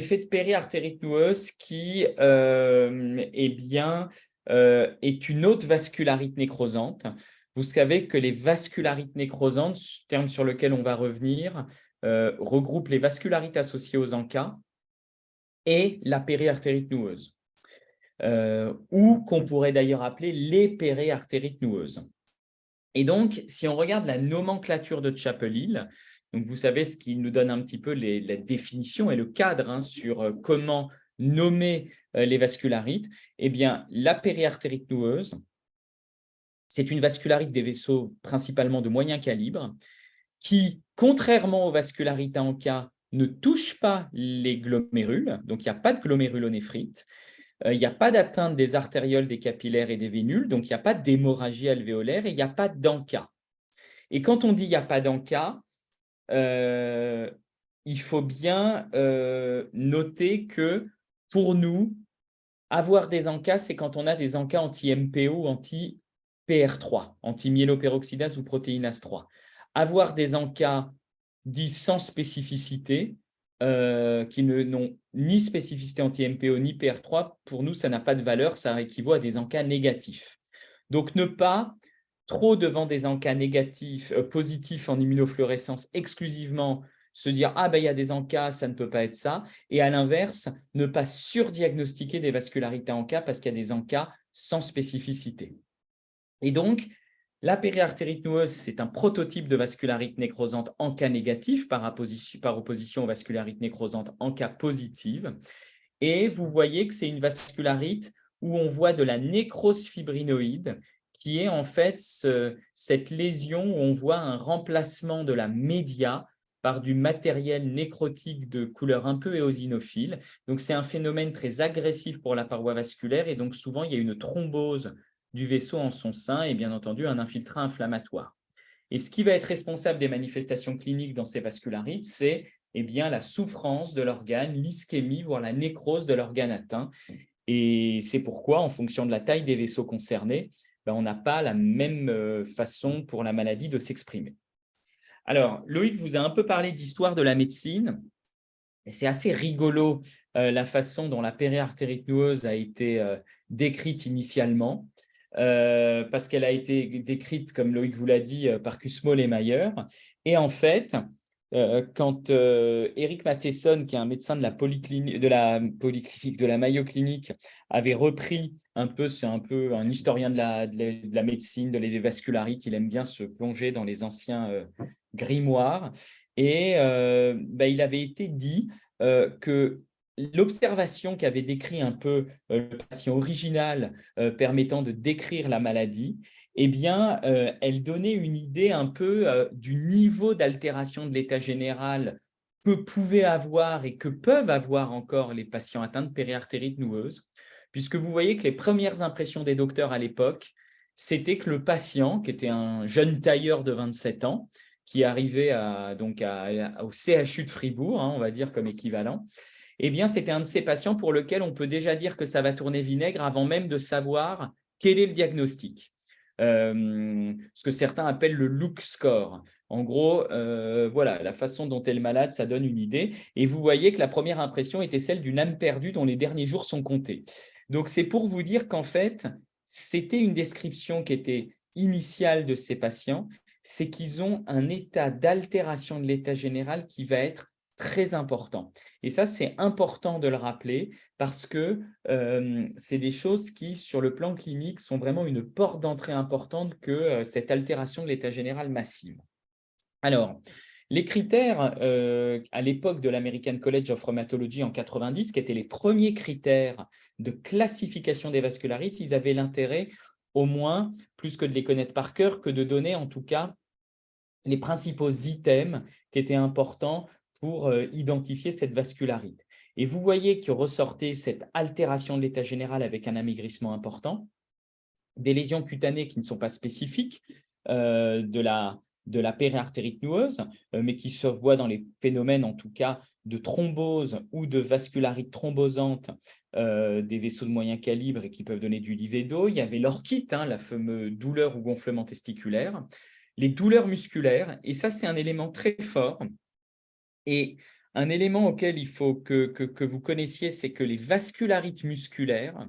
l'effet de périartérite noueuse qui est une autre vascularite nécrosante. Vous savez que les vascularites nécrosantes, terme sur lequel on va revenir, regroupent les vascularites associées aux ANCA et la périartérite noueuse, ou qu'on pourrait d'ailleurs appeler les périartérites noueuses. Et donc, si on regarde la nomenclature de Chapel-Hill, donc vous savez ce qui nous donne un petit peu la définition et le cadre sur comment nommer les vascularites, eh bien, la périartérite noueuse, c'est une vascularite des vaisseaux principalement de moyen calibre qui, contrairement aux vascularites à ANCA, ne touche pas les glomérules, donc il n'y a pas de glomérulonéphrite, il n'y a pas d'atteinte des artérioles, des capillaires et des vénules, donc il n'y a pas d'hémorragie alvéolaire et il n'y a pas d'ANCA. Et quand on dit il n'y a pas d'ANCA, il faut bien noter que pour nous, avoir des ANCA, c'est quand on a des ANCA anti-MPO ou anti-PR3, anti-myéloperoxydase ou protéinase 3. Avoir des ANCA dits sans spécificité, qui n'ont ni spécificité anti-MPO ni PR3, pour nous, ça n'a pas de valeur, ça équivaut à des ANCA négatifs. Donc, ne pas trop devant des ANCA négatifs, positifs en immunofluorescence exclusivement se dire « Ah, ben, il y a des ANCA, ça ne peut pas être ça ». Et à l'inverse, ne pas surdiagnostiquer des vascularités ANCA parce qu'il y a des ANCA sans spécificité. Et donc, la périartérite noueuse, c'est un prototype de vascularite nécrosante ANCA négative par opposition aux vascularites nécrosantes ANCA positives. Et vous voyez que c'est une vascularite où on voit de la nécrose fibrinoïde, qui est en fait cette lésion où on voit un remplacement de la média par du matériel nécrotique de couleur un peu éosinophile. Donc, c'est un phénomène très agressif pour la paroi vasculaire et donc souvent, il y a une thrombose du vaisseau en son sein et bien entendu un infiltrat inflammatoire. Et ce qui va être responsable des manifestations cliniques dans ces vascularites, c'est la souffrance de l'organe, l'ischémie, voire la nécrose de l'organe atteint. Et c'est pourquoi, en fonction de la taille des vaisseaux concernés, on n'a pas la même façon pour la maladie de s'exprimer. Alors, Loïc vous a un peu parlé d'histoire de la médecine. Et c'est assez rigolo la façon dont la périartérite noueuse a été décrite initialement, parce qu'elle a été décrite, comme Loïc vous l'a dit, par Kussmaul et Mayer. Et en fait, quand Eric Matheson, qui est un médecin de la Mayo Clinic, avait repris c'est un peu un historien de la médecine, de la vascularite, il aime bien se plonger dans les anciens grimoires, et il avait été dit que l'observation qu'avait décrit un peu le patient original permettant de décrire la maladie, elle donnait une idée un peu du niveau d'altération de l'état général que pouvaient avoir et que peuvent avoir encore les patients atteints de périartérite noueuse, puisque vous voyez que les premières impressions des docteurs à l'époque, c'était que le patient, qui était un jeune tailleur de 27 ans, qui arrivait au CHU de Fribourg, on va dire comme équivalent, c'était un de ces patients pour lequel on peut déjà dire que ça va tourner vinaigre avant même de savoir quel est le diagnostic. Ce que certains appellent le look score. En gros, voilà, la façon dont est le malade, ça donne une idée. Et vous voyez que la première impression était celle d'une âme perdue dont les derniers jours sont comptés. Donc, c'est pour vous dire qu'en fait, c'était une description qui était initiale de ces patients, c'est qu'ils ont un état d'altération de l'état général qui va être très important. Et ça, c'est important de le rappeler parce que c'est des choses qui, sur le plan clinique, sont vraiment une porte d'entrée importante que cette altération de l'état général massive. Alors, les critères à l'époque de l'American College of Rheumatology en 90, qui étaient les premiers critères de classification des vascularites, ils avaient l'intérêt, au moins, plus que de les connaître par cœur, que de donner en tout cas les principaux items qui étaient importants pour identifier cette vascularite. Et vous voyez qu'il ressortait cette altération de l'état général avec un amaigrissement important, des lésions cutanées qui ne sont pas spécifiques de la périartérite noueuse, mais qui se voient dans les phénomènes, en tout cas, de thrombose ou de vascularite thrombosante des vaisseaux de moyen calibre et qui peuvent donner du livédo. Il y avait l'orchite, la fameuse douleur ou gonflement testiculaire, les douleurs musculaires, et ça, c'est un élément très fort. Et Un élément auquel il faut que vous connaissiez, c'est que les vascularites musculaires,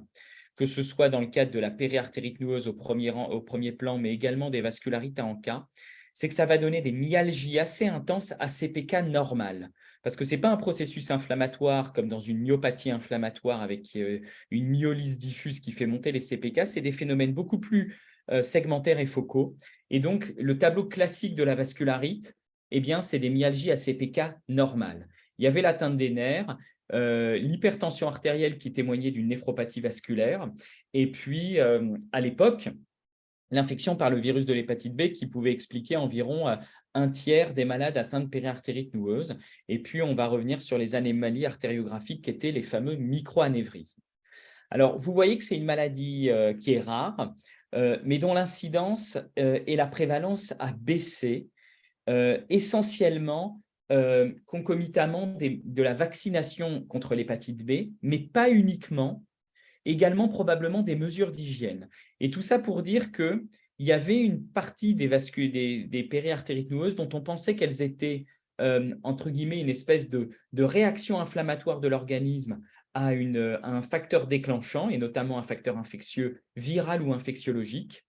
que ce soit dans le cadre de la périartérite noueuse au premier plan, mais également des vascularites à ANCA, c'est que ça va donner des myalgies assez intenses à CPK normales. Parce que ce n'est pas un processus inflammatoire comme dans une myopathie inflammatoire avec une myolyse diffuse qui fait monter les CPK, c'est des phénomènes beaucoup plus segmentaires et focaux. Et donc, le tableau classique de la vascularite, eh bien, c'est des myalgies à CPK normales. Il y avait l'atteinte des nerfs, l'hypertension artérielle qui témoignait d'une néphropathie vasculaire, et puis à l'époque, l'infection par le virus de l'hépatite B qui pouvait expliquer environ un tiers des malades atteints de périartérite noueuse. Et puis, on va revenir sur les anomalies artériographiques qui étaient les fameux microanévrismes. Alors, vous voyez que c'est une maladie qui est rare, mais dont l'incidence et la prévalence a baissé essentiellement concomitamment de la vaccination contre l'hépatite B, mais pas uniquement, également probablement des mesures d'hygiène. Et tout ça pour dire qu'il y avait une partie des périartérites noueuses dont on pensait qu'elles étaient, entre guillemets, une espèce de réaction inflammatoire de l'organisme à un facteur déclenchant, et notamment un facteur infectieux viral ou infectiologique,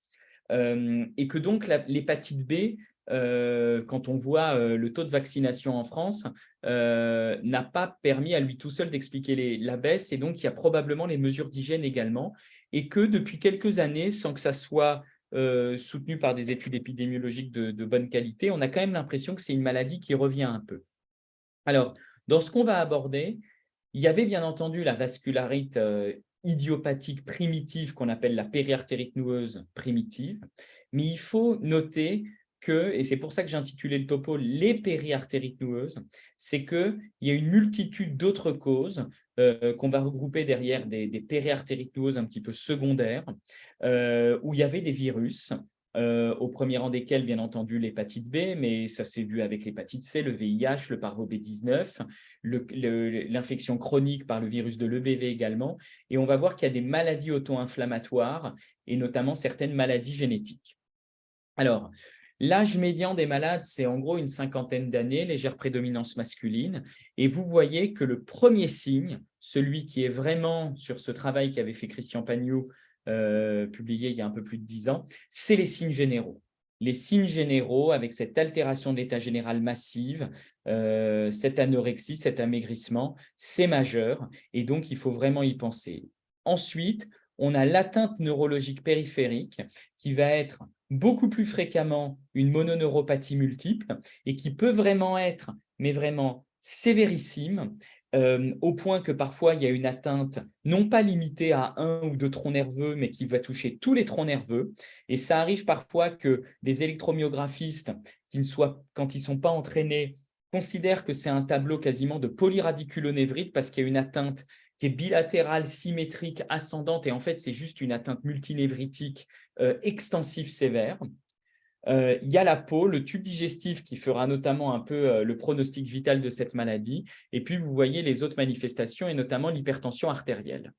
et que donc l'hépatite B, quand on voit le taux de vaccination en France, n'a pas permis à lui tout seul d'expliquer la baisse, et donc il y a probablement les mesures d'hygiène également, et que depuis quelques années, sans que ça soit soutenu par des études épidémiologiques de bonne qualité, on a quand même l'impression que c'est une maladie qui revient un peu. Alors, dans ce qu'on va aborder, il y avait bien entendu la vascularite idiopathique primitive qu'on appelle la périartérite noueuse primitive, mais il faut noter que, et c'est pour ça que j'ai intitulé le topo « Les périartérites noueuses », c'est qu'il y a une multitude d'autres causes qu'on va regrouper derrière des périartérites noueuses un petit peu secondaires, où il y avait des virus, au premier rang desquels, bien entendu, l'hépatite B, mais ça s'est vu avec l'hépatite C, le VIH, le parvo B19, l'infection chronique par le virus de l'EBV également. Et on va voir qu'il y a des maladies auto-inflammatoires et notamment certaines maladies génétiques. Alors, l'âge médian des malades, c'est en gros une cinquantaine d'années, légère prédominance masculine. Et vous voyez que le premier signe, celui qui est vraiment sur ce travail qu'avait fait Christian Pagnot, publié il y a un peu plus de 10 ans, c'est les signes généraux. Les signes généraux avec cette altération de l'état général massive, cette anorexie, cet amaigrissement, c'est majeur et donc il faut vraiment y penser. Ensuite, on a l'atteinte neurologique périphérique qui va être beaucoup plus fréquemment une mononeuropathie multiple et qui peut vraiment être, mais vraiment sévérissime, au point que parfois il y a une atteinte non pas limitée à un ou deux troncs nerveux, mais qui va toucher tous les troncs nerveux. Et ça arrive parfois que des électromyographistes, quand ils ne sont pas entraînés, considèrent que c'est un tableau quasiment de polyradiculonévrite parce qu'il y a une atteinte qui est bilatérale, symétrique, ascendante, et en fait, c'est juste une atteinte multinévritique extensive sévère. Il y a la peau, le tube digestif qui fera notamment un peu le pronostic vital de cette maladie. Et puis, vous voyez les autres manifestations et notamment l'hypertension artérielle.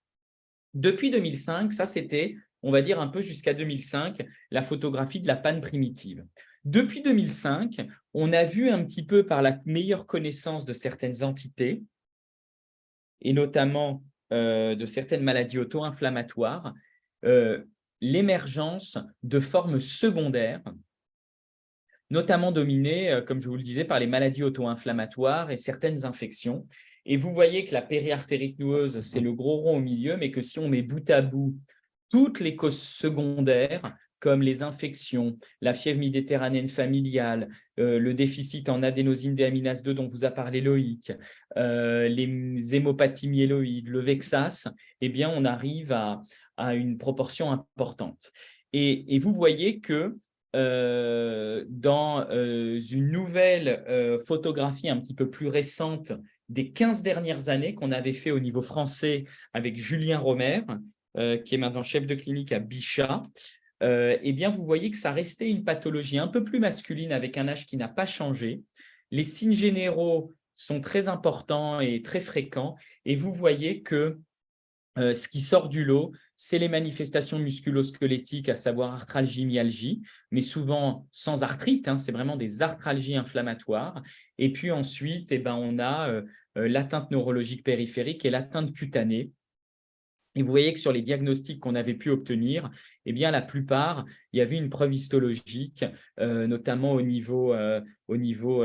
Depuis 2005, ça c'était, on va dire un peu jusqu'à 2005, la photographie de la panne primitive. Depuis 2005, on a vu un petit peu par la meilleure connaissance de certaines entités, et notamment de certaines maladies auto-inflammatoires, l'émergence de formes secondaires, notamment dominées, comme je vous le disais, par les maladies auto-inflammatoires et certaines infections. Et vous voyez que la périartérite noueuse, c'est le gros rond au milieu, mais que si on met bout à bout toutes les causes secondaires, comme les infections, la fièvre méditerranéenne familiale, le déficit en adénosine déaminase 2 dont vous a parlé Loïc, les hémopathies myéloïdes, le VEXAS, eh bien, on arrive à une proportion importante. Et vous voyez que dans une nouvelle photographie un petit peu plus récente des 15 dernières années qu'on avait fait au niveau français avec Julien Romer, qui est maintenant chef de clinique à Bichat, eh bien, vous voyez que ça restait une pathologie un peu plus masculine avec un âge qui n'a pas changé. Les signes généraux sont très importants et très fréquents, et vous voyez que ce qui sort du lot, c'est les manifestations musculo-squelettiques, à savoir arthralgie, myalgie, mais souvent sans arthrite, hein, c'est vraiment des arthralgies inflammatoires. Et puis ensuite, eh ben, on a l'atteinte neurologique périphérique et l'atteinte cutanée. Et vous voyez que sur les diagnostics qu'on avait pu obtenir, eh bien, la plupart, il y avait une preuve histologique, notamment au niveau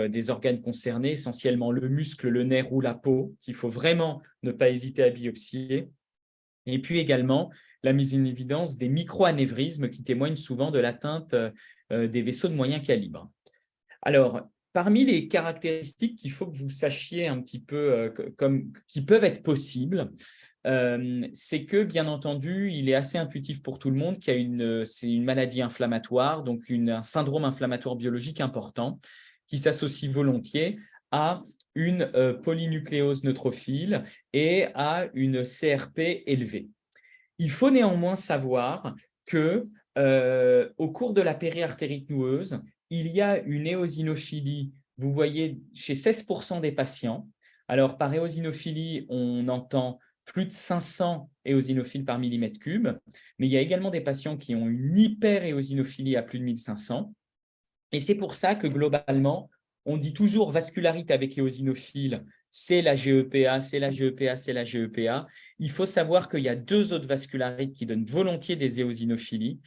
des organes concernés, essentiellement le muscle, le nerf ou la peau, qu'il faut vraiment ne pas hésiter à biopsier. Et puis également, la mise en évidence des microanévrismes qui témoignent souvent de l'atteinte des vaisseaux de moyen calibre. Alors, parmi les caractéristiques qu'il faut que vous sachiez un petit peu qui peuvent être possibles, c'est que, bien entendu, il est assez intuitif pour tout le monde c'est une maladie inflammatoire, donc un syndrome inflammatoire biologique important qui s'associe volontiers à une polynucléose neutrophile et à une CRP élevée. Il faut néanmoins savoir que au cours de la périartérite noueuse, il y a une éosinophilie, vous voyez, chez 16% des patients. Alors, par éosinophilie, on entend plus de 500 éosinophiles par millimètre cube, mais il y a également des patients qui ont une hyperéosinophilie à plus de 1500. Et c'est pour ça que globalement, on dit toujours vascularite avec éosinophile, c'est la GEPA, c'est la GEPA, c'est la GEPA. Il faut savoir qu'il y a deux autres vascularites qui donnent volontiers des éosinophilies.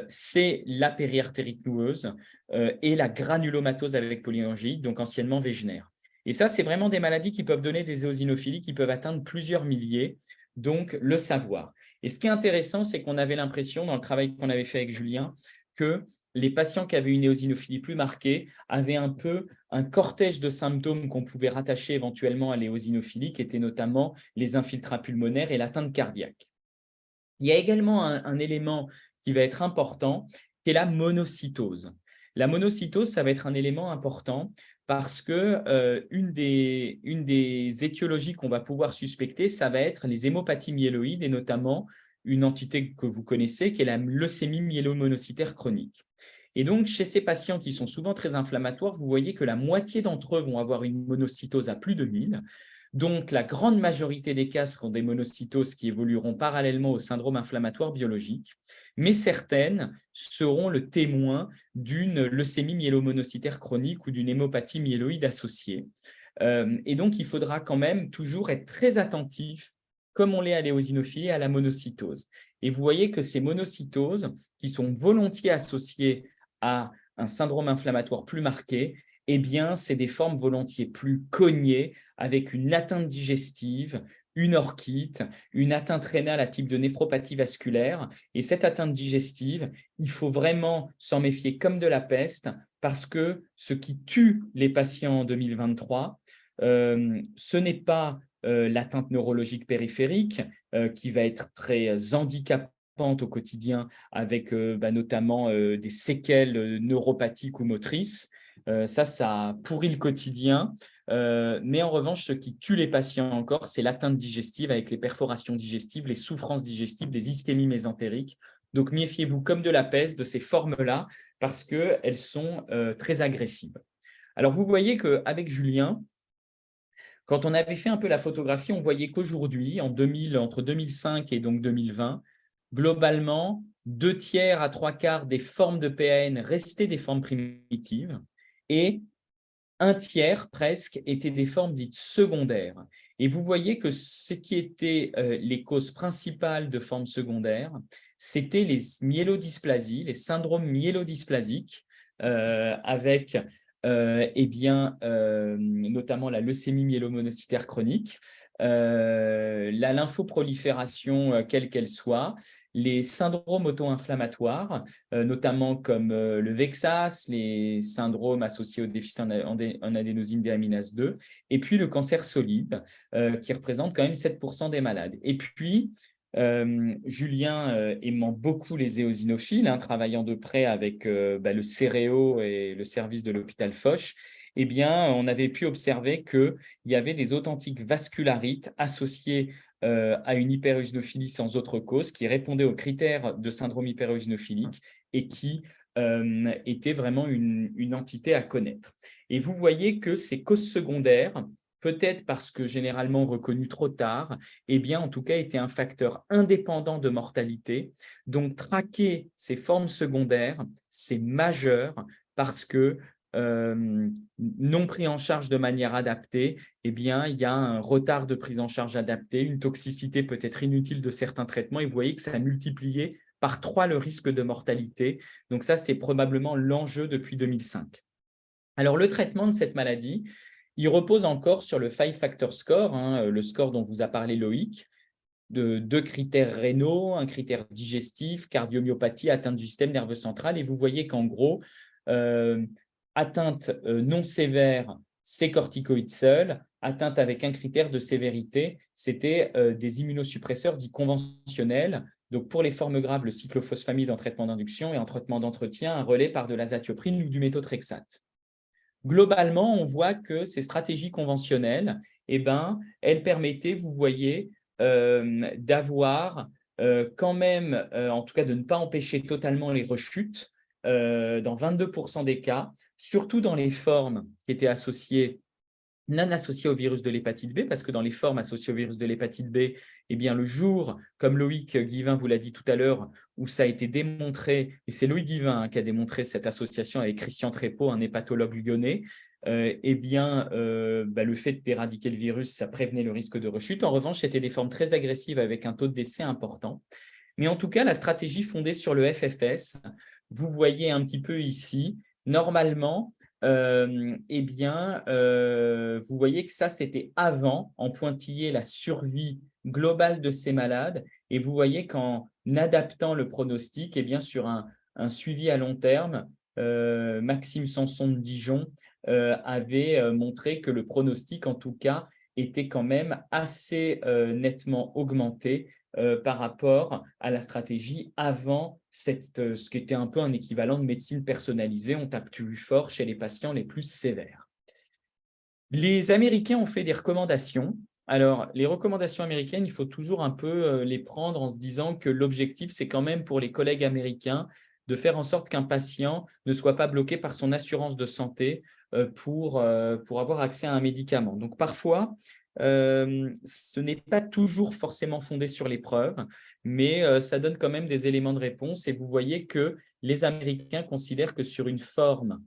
C'est la périartérite noueuse et la granulomatose avec polyangite, donc anciennement Wegener. Et ça, c'est vraiment des maladies qui peuvent donner des éosinophilies qui peuvent atteindre plusieurs milliers, donc le savoir. Et ce qui est intéressant, c'est qu'on avait l'impression, dans le travail qu'on avait fait avec Julien, que les patients qui avaient une éosinophilie plus marquée avaient un peu un cortège de symptômes qu'on pouvait rattacher éventuellement à l'éosinophilie, qui étaient notamment les infiltrats pulmonaires et l'atteinte cardiaque. Il y a également un élément qui va être important, qui est la monocytose. La monocytose, ça va être un élément important parce que une des étiologies qu'on va pouvoir suspecter, ça va être les hémopathies myéloïdes et notamment une entité que vous connaissez qui est la leucémie myélomonocytaire chronique. Et donc, chez ces patients qui sont souvent très inflammatoires, vous voyez que la moitié d'entre eux vont avoir une monocytose à plus de 1000. Donc, la grande majorité des cas seront des monocytoses qui évolueront parallèlement au syndrome inflammatoire biologique, mais certaines seront le témoin d'une leucémie myélomonocytaire chronique ou d'une hémopathie myéloïde associée. Et donc, il faudra quand même toujours être très attentif, comme on l'est à l'éosinophilie, à la monocytose. Et vous voyez que ces monocytoses, qui sont volontiers associées à un syndrome inflammatoire plus marqué, eh bien, c'est des formes volontiers plus cognées, avec une atteinte digestive, une orchite, une atteinte rénale à type de néphropathie vasculaire. Et cette atteinte digestive, il faut vraiment s'en méfier comme de la peste, parce que ce qui tue les patients en 2023, ce n'est pas l'atteinte neurologique périphérique, qui va être très handicapante au quotidien, avec notamment des séquelles neuropathiques ou motrices. Ça pourrit le quotidien. Mais en revanche, ce qui tue les patients encore, c'est l'atteinte digestive avec les perforations digestives, les souffrances digestives, les ischémies mésentériques. Donc, méfiez-vous comme de la peste de ces formes-là parce qu'elles sont très agressives. Alors, vous voyez qu'avec Julien, quand on avait fait un peu la photographie, on voyait qu'aujourd'hui, entre 2005 et donc 2020, globalement, 2/3 à 3/4 des formes de PAN restaient des formes primitives et 1/3 presque étaient des formes dites secondaires. Et vous voyez que ce qui étaient les causes principales de formes secondaires, c'était les myélodysplasies, les syndromes myélodysplasiques, avec notamment la leucémie myélomonocytaire chronique, la lymphoprolifération, quelle qu'elle soit, les syndromes auto-inflammatoires, notamment comme le VEXAS, les syndromes associés au déficit en adénosine déaminase 2, et puis le cancer solide, qui représente quand même 7% des malades. Et puis, Julien aimant beaucoup les éosinophiles, hein, travaillant de près avec le CEREO et le service de l'hôpital Foch, eh bien, on avait pu observer qu'il y avait des authentiques vascularites associées à une hyperéosinophilie sans autre cause, qui répondait aux critères de syndrome hyperéosinophilique et qui était vraiment une entité à connaître. Et vous voyez que ces causes secondaires peut-être parce que généralement reconnu trop tard, eh bien, en tout cas, était un facteur indépendant de mortalité. Donc, traquer ces formes secondaires, c'est majeur parce que non pris en charge de manière adaptée, eh bien, il y a un retard de prise en charge adapté, une toxicité peut-être inutile de certains traitements, et vous voyez que ça a multiplié par 3 le risque de mortalité. Donc ça, c'est probablement l'enjeu depuis 2005. Alors, le traitement de cette maladie, il repose encore sur le Five Factor Score, le score dont vous a parlé Loïc, de 2 critères rénaux, un critère digestif, cardiomyopathie, atteinte du système nerveux central. Et vous voyez qu'en gros, atteinte non sévère, c'est corticoïdes seuls. Atteinte avec un critère de sévérité, c'était des immunosuppresseurs dits conventionnels. Donc, pour les formes graves, le cyclophosphamide en traitement d'induction et en traitement d'entretien, un relais par de l'azathiopryne ou du méthotrexate. Globalement, on voit que ces stratégies conventionnelles, eh ben, elles permettaient, vous voyez, d'avoir quand même, en tout cas de ne pas empêcher totalement les rechutes dans 22% des cas, surtout dans les formes qui étaient associées non associées au virus de l'hépatite B, parce que dans les formes associées au virus de l'hépatite B, eh bien, le jour, comme Loïc Guivin vous l'a dit tout à l'heure, où ça a été démontré, et c'est Loïc Guivin qui a démontré cette association avec Christian Trépeau, un hépatologue lyonnais, eh bien, le fait d'éradiquer le virus, ça prévenait le risque de rechute. En revanche, c'était des formes très agressives avec un taux de décès important. Mais en tout cas, la stratégie fondée sur le FFS, vous voyez un petit peu ici, normalement, eh bien, vous voyez que ça, c'était avant, en pointillé, la survie globale de ces malades. Et vous voyez qu'en adaptant le pronostic, eh bien, sur un suivi à long terme, Maxime Sanson de Dijon avait montré que le pronostic, en tout cas, était quand même assez nettement augmenté par rapport à la stratégie avant ce qui était un peu un équivalent de médecine personnalisée. On tape plus fort chez les patients les plus sévères. Les Américains ont fait des recommandations. Alors, les recommandations américaines, il faut toujours un peu les prendre en se disant que l'objectif, c'est quand même pour les collègues américains de faire en sorte qu'un patient ne soit pas bloqué par son assurance de santé pour avoir accès à un médicament. Donc, parfois, ce n'est pas toujours forcément fondé sur les preuves, mais ça donne quand même des éléments de réponse. Et vous voyez que les Américains considèrent que sur une forme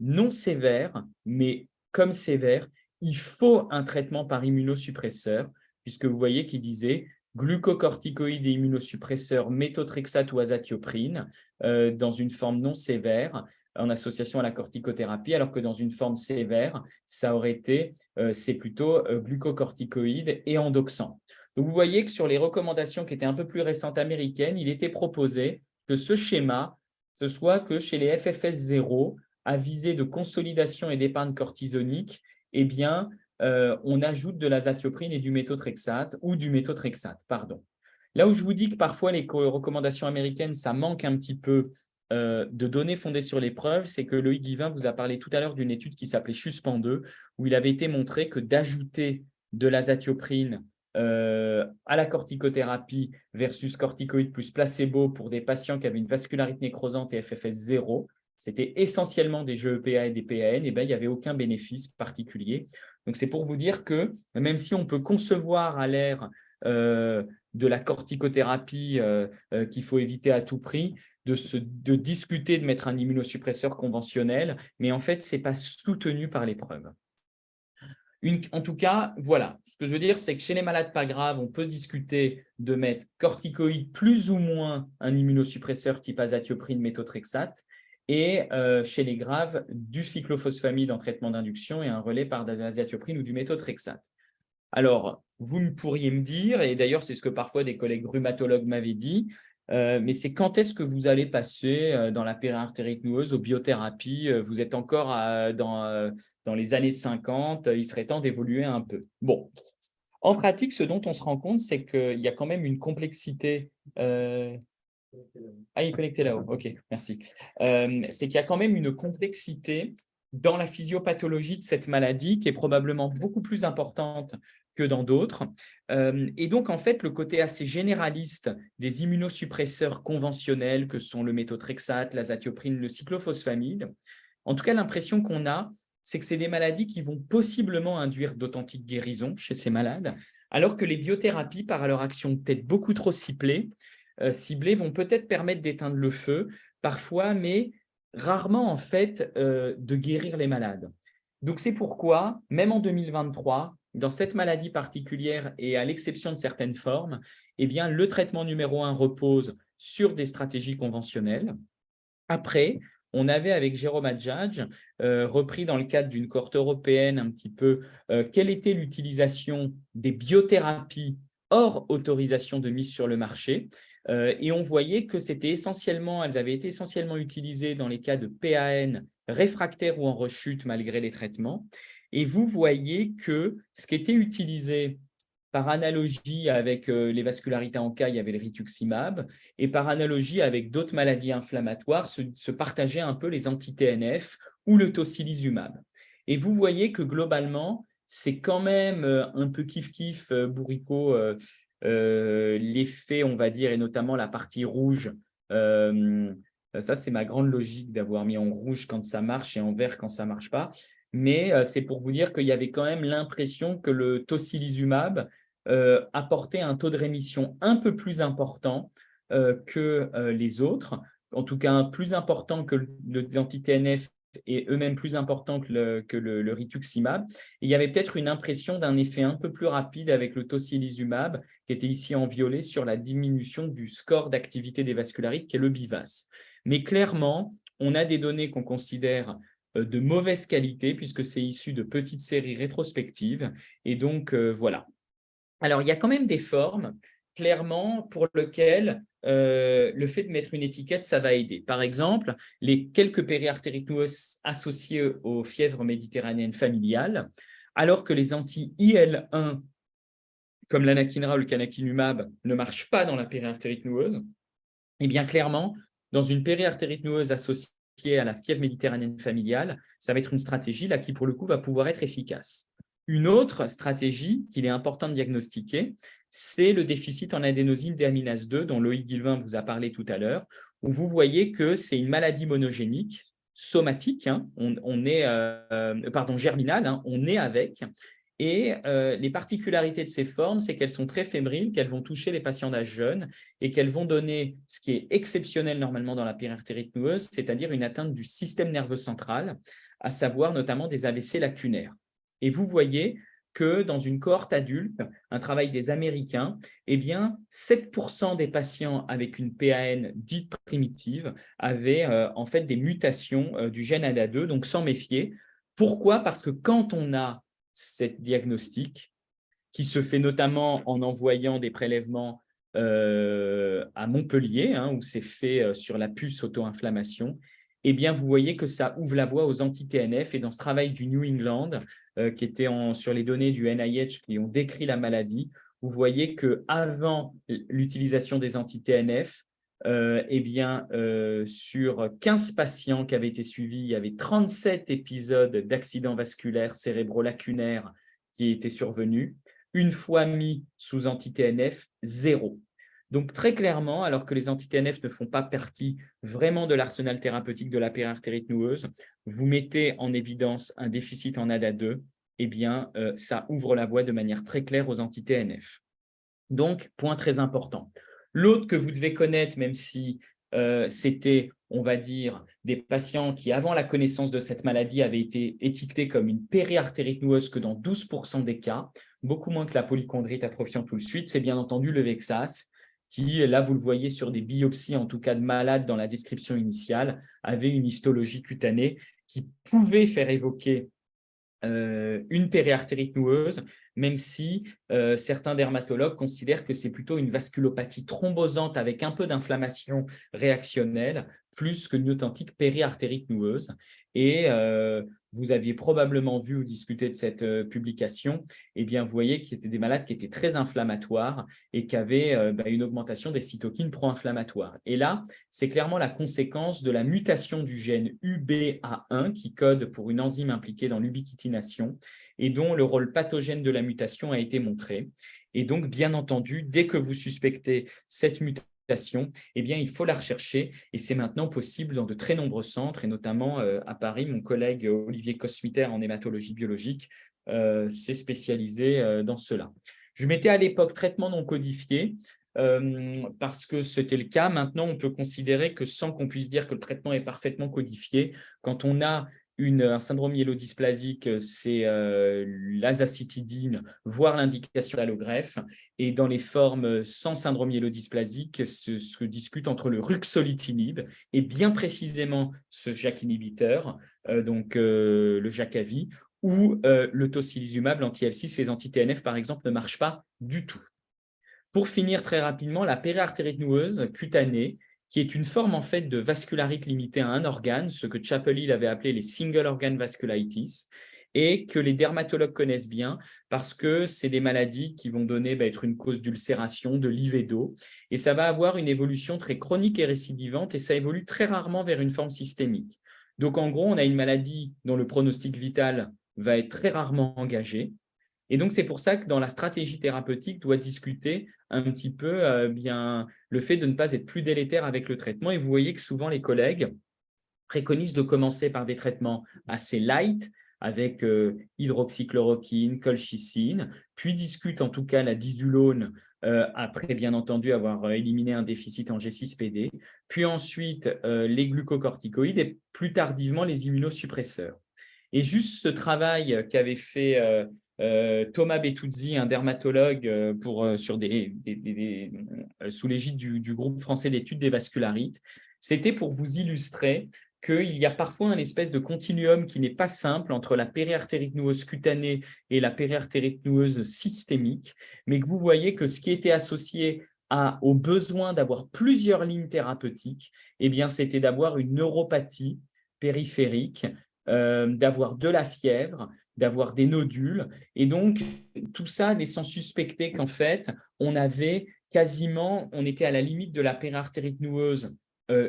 non sévère, mais comme sévère, il faut un traitement par immunosuppresseur, puisque vous voyez qu'il disait glucocorticoïdes et immunosuppresseurs, méthotrexate ou azathiopryne, dans une forme non sévère, en association à la corticothérapie, alors que dans une forme sévère, ça aurait été, c'est plutôt glucocorticoïdes et endoxan. Donc, vous voyez que sur les recommandations qui étaient un peu plus récentes américaines, il était proposé que ce schéma, ce soit que chez les FFS 0, à visée de consolidation et d'épargne cortisonique, eh bien, on ajoute de l'azathiopryne et du méthotrexate ou du méthotrexate, pardon. Là où je vous dis que parfois les recommandations américaines, ça manque un petit peu de données fondées sur les preuves, c'est que Loïc Guivin vous a parlé tout à l'heure d'une étude qui s'appelait Suspend 2, où il avait été montré que d'ajouter de l'azathiopryne à la corticothérapie versus corticoïdes plus placebo pour des patients qui avaient une vascularite nécrosante et FFS 0, c'était essentiellement des GEPA et des PAN, et bien, il n'y avait aucun bénéfice particulier. Donc, c'est pour vous dire que même si on peut concevoir à l'ère de la corticothérapie qu'il faut éviter à tout prix, de discuter de mettre un immunosuppresseur conventionnel, mais en fait, ce n'est pas soutenu par les preuves. En tout cas, voilà, ce que je veux dire, c'est que chez les malades pas graves, on peut discuter de mettre corticoïdes plus ou moins un immunosuppresseur type azathiopryne, méthotrexate, et chez les graves, du cyclophosphamide en traitement d'induction et un relais par de l'azathiopryne ou du méthotrexate. Alors, vous pourriez me dire, et d'ailleurs c'est ce que parfois des collègues rhumatologues m'avaient dit, mais c'est quand est-ce que vous allez passer dans la périartérite noueuse aux biothérapies? Vous êtes encore dans les années 50, il serait temps d'évoluer un peu. Bon, en pratique, ce dont on se rend compte, c'est qu'il y a quand même une complexité. Ah, il est connecté là-haut. OK, merci. C'est qu'il y a quand même une complexité dans la physiopathologie de cette maladie qui est probablement beaucoup plus importante que dans d'autres. Et donc, en fait, le côté assez généraliste des immunosuppresseurs conventionnels que sont le méthotrexate, l'azathiopryne, le cyclophosphamide, en tout cas, l'impression qu'on a, c'est que c'est des maladies qui vont possiblement induire d'authentiques guérisons chez ces malades, alors que les biothérapies, par leur action peut-être beaucoup trop ciblées, vont peut-être permettre d'éteindre le feu parfois, mais rarement en fait de guérir les malades. Donc c'est pourquoi, même en 2023, dans cette maladie particulière et à l'exception de certaines formes, eh bien, le traitement numéro 1 repose sur des stratégies conventionnelles. Après, on avait avec Jérôme Adjadj repris dans le cadre d'une cohorte européenne un petit peu quelle était l'utilisation des biothérapies hors autorisation de mise sur le marché. Et on voyait que elles avaient été essentiellement utilisées dans les cas de PAN réfractaires ou en rechute malgré les traitements. Et vous voyez que ce qui était utilisé par analogie avec les vascularités en cas, il y avait le rituximab, et par analogie avec d'autres maladies inflammatoires, se partageaient un peu les anti-TNF ou le tocilizumab. Et vous voyez que globalement, c'est quand même un peu kiff-kiff, bourricot, l'effet, on va dire, et notamment la partie rouge. Ça, c'est ma grande logique d'avoir mis en rouge quand ça marche et en vert quand ça ne marche pas. Mais c'est pour vous dire qu'il y avait quand même l'impression que le tocilizumab apportait un taux de rémission un peu plus important que les autres, en tout cas plus important que l'anti-TNF et eux-mêmes plus important que le rituximab. Et il y avait peut-être une impression d'un effet un peu plus rapide avec le tocilizumab, qui était ici en violet, sur la diminution du score d'activité des vascularites, qui est le BIVAS. Mais clairement, on a des données qu'on considère de mauvaise qualité, puisque c'est issu de petites séries rétrospectives. Et donc, voilà. Alors, il y a quand même des formes, clairement, pour lesquelles le fait de mettre une étiquette, ça va aider. Par exemple, les quelques périartérites noueuses associées aux fièvres méditerranéennes familiales, alors que les anti-IL-1, comme l'anakinra ou le canakinumab, ne marchent pas dans la périartérite noueuse. Eh bien, clairement, dans une périartérite noueuse associée à la fièvre méditerranéenne familiale, ça va être une stratégie là qui, pour le coup, va pouvoir être efficace. Une autre stratégie qu'il est important de diagnostiquer, c'est le déficit en adénosine déaminase 2, dont Loïc Guilvin vous a parlé tout à l'heure, où vous voyez que c'est une maladie monogénique, somatique, hein, germinale, hein, on est avec. Et les particularités de ces formes, c'est qu'elles sont très fébriles, qu'elles vont toucher les patients d'âge jeune et qu'elles vont donner ce qui est exceptionnel normalement dans la périartérite noueuse, c'est-à-dire une atteinte du système nerveux central, à savoir notamment des AVC lacunaires. Et vous voyez que dans une cohorte adulte, un travail des Américains, eh bien, 7% des patients avec une PAN dite primitive avaient en fait des mutations du gène ADA2, donc sans méfier. Pourquoi? Parce que quand on a cette diagnostic, qui se fait notamment en envoyant des prélèvements à Montpellier, hein, où c'est fait sur la puce auto-inflammation, eh bien, vous voyez que ça ouvre la voie aux anti-TNF. Et dans ce travail du New England, qui était sur les données du NIH qui ont décrit la maladie, vous voyez qu'avant l'utilisation des anti-TNF, eh bien, sur 15 patients qui avaient été suivis, il y avait 37 épisodes d'accidents vasculaires cérébro-lacunaires qui étaient survenus. Une fois mis sous anti-TNF, 0. Donc, très clairement, alors que les anti-TNF ne font pas partie vraiment de l'arsenal thérapeutique de la périartérite noueuse, vous mettez en évidence un déficit en ADA2, eh bien, ça ouvre la voie de manière très claire aux anti-TNF. Donc, point très important. L'autre que vous devez connaître, même si c'était, on va dire, des patients qui, avant la connaissance de cette maladie, avaient été étiquetés comme une périartérite noueuse que dans 12% des cas, beaucoup moins que la polychondrite atrophiant tout de suite, c'est bien entendu le VEXAS, qui, là, vous le voyez sur des biopsies, en tout cas de malades dans la description initiale, avait une histologie cutanée qui pouvait faire évoquer une périartérite noueuse, même si certains dermatologues considèrent que c'est plutôt une vasculopathie thrombosante avec un peu d'inflammation réactionnelle, plus qu'une authentique périartérite noueuse. Et vous aviez probablement vu ou discuté de cette publication, eh bien, vous voyez qu'il y était des malades qui étaient très inflammatoires et qui avaient une augmentation des cytokines pro-inflammatoires. Et là, c'est clairement la conséquence de la mutation du gène UBA1 qui code pour une enzyme impliquée dans l'ubiquitination et dont le rôle pathogène de la mutation a été montré. Et donc, bien entendu, dès que vous suspectez cette mutation eh bien, il faut la rechercher et c'est maintenant possible dans de très nombreux centres et notamment à Paris, mon collègue Olivier Cosmiter en hématologie biologique s'est spécialisé dans cela. Je mettais à l'époque traitement non codifié parce que c'était le cas. Maintenant, on peut considérer que sans qu'on puisse dire que le traitement est parfaitement codifié, quand on a un syndrome myélodysplasique, c'est l'azacitidine, voire l'indication d'allogreffe. Et dans les formes sans syndrome myélodysplasique, se discute entre le ruxolitinib et bien précisément ce JAK inhibiteur, le Jakavi, ou le tocilizumab, l'anti-L6, les anti-TNF, par exemple, ne marchent pas du tout. Pour finir très rapidement, la périartérite noueuse cutanée, qui est une forme en fait de vascularite limitée à un organe, ce que Chappell avait appelé les single organ vasculitis, et que les dermatologues connaissent bien parce que c'est des maladies qui vont être une cause d'ulcération, de livédo, et ça va avoir une évolution très chronique et récidivante, et ça évolue très rarement vers une forme systémique. Donc en gros, on a une maladie dont le pronostic vital va être très rarement engagé, et donc, c'est pour ça que dans la stratégie thérapeutique, doit discuter un petit peu le fait de ne pas être plus délétère avec le traitement. Et vous voyez que souvent, les collègues préconisent de commencer par des traitements assez light, avec hydroxychloroquine, colchicine, puis discutent en tout cas la dizulone, après bien entendu avoir éliminé un déficit en G6PD, puis ensuite les glucocorticoïdes et plus tardivement les immunosuppresseurs. Et juste ce travail qu'avait fait Thomas Betuzzi, un dermatologue sous l'égide du groupe français d'études des vascularites, c'était pour vous illustrer qu'il y a parfois un espèce de continuum qui n'est pas simple entre la périartérite noueuse cutanée et la périartérite noueuse systémique, mais que vous voyez que ce qui était associé au besoin d'avoir plusieurs lignes thérapeutiques, eh bien, c'était d'avoir une neuropathie périphérique, d'avoir de la fièvre, d'avoir des nodules. Et donc, tout ça laissant suspecter qu'en fait, on était à la limite de la périartérite noueuse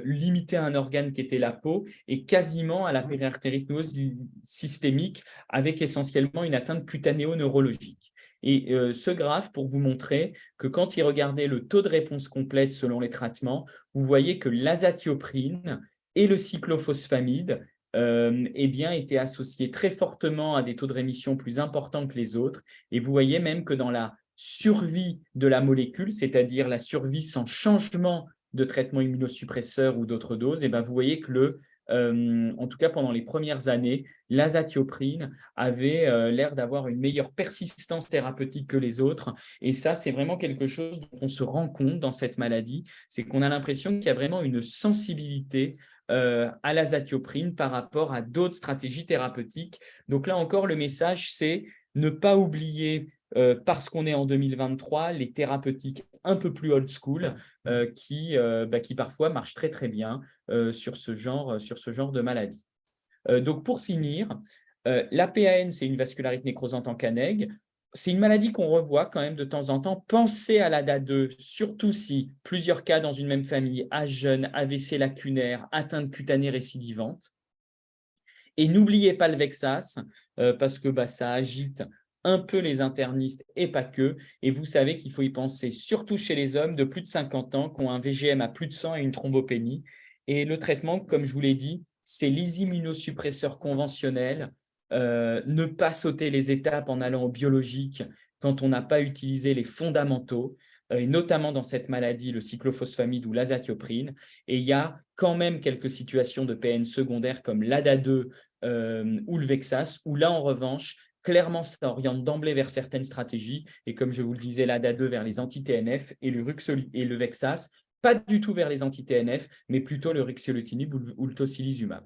limitée à un organe qui était la peau et quasiment à la périartérite noueuse systémique avec essentiellement une atteinte cutanéo-neurologique. Et ce graphe, pour vous montrer que quand il regardait le taux de réponse complète selon les traitements, vous voyez que l'azatioprine et le cyclophosphamide étaient associés très fortement à des taux de rémission plus importants que les autres. Et vous voyez même que dans la survie de la molécule, c'est-à-dire la survie sans changement de traitement immunosuppresseur ou d'autres doses, vous voyez que en tout cas pendant les premières années, l'azatioprine avait l'air d'avoir une meilleure persistance thérapeutique que les autres. Et ça, c'est vraiment quelque chose dont on se rend compte dans cette maladie, c'est qu'on a l'impression qu'il y a vraiment une sensibilité à l'azatioprine par rapport à d'autres stratégies thérapeutiques. Donc là encore, le message, c'est ne pas oublier, parce qu'on est en 2023, les thérapeutiques un peu plus old school qui parfois marchent très très bien sur ce genre de maladie. Donc pour finir, la PAN, c'est une vascularite nécrosante en CANEG. C'est une maladie qu'on revoit quand même de temps en temps. Pensez à la DA2, surtout si plusieurs cas dans une même famille, âge jeune, AVC lacunaire, atteinte cutanée récidivante. Et n'oubliez pas le Vexas, parce que ça agite un peu les internistes et pas que. Et vous savez qu'il faut y penser, surtout chez les hommes de plus de 50 ans qui ont un VGM à plus de 100 et une thrombopénie. Et le traitement, comme je vous l'ai dit, c'est les immunosuppresseurs conventionnels, ne pas sauter les étapes en allant au biologique quand on n'a pas utilisé les fondamentaux, et notamment dans cette maladie, le cyclophosphamide ou l'azatioprine. Et il y a quand même quelques situations de PN secondaires comme l'ADA2 ou le Vexas, où là, en revanche, clairement, ça oriente d'emblée vers certaines stratégies. Et comme je vous le disais, l'ADA2 vers les anti-TNF et le Vexas, pas du tout vers les anti-TNF, mais plutôt le ruxolitinib ou le tocilizumab.